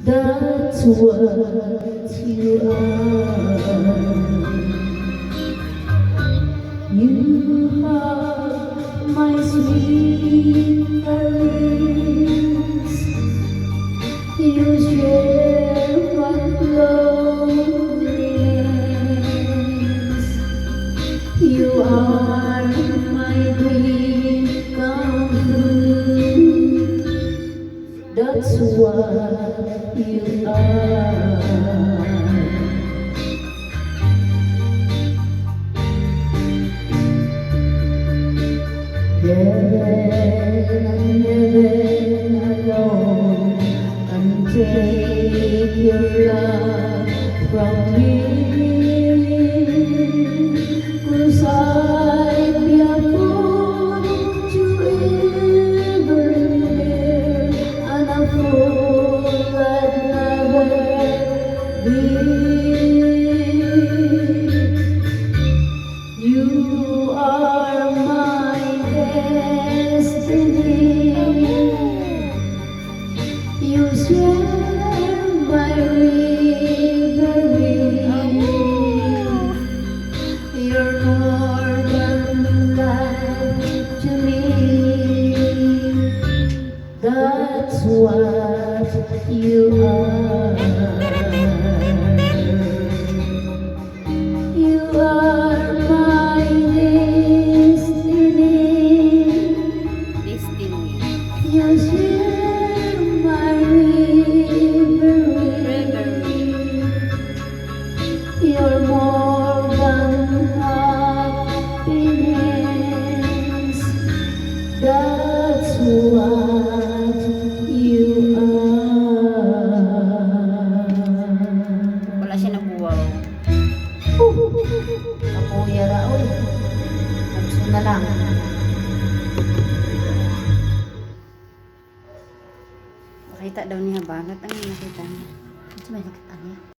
That's what you are. You are my sweet caress. You share my loneliness. You are my dream come true. That's what you are. Heaven alone can take your love from me. 'Cause I'd be a fool to ever live, and a fool that never be. You are my destiny. You share my reverie. You're more than life to me. That's what you are. You are my destiny. You share my reverie. You're more than happiness. That's what you are. Wala siya nabuwaw. Kapuya ra, oy. Bukso na lang. Makita daw niya ba? Nakita niya. Ito may nakita niya.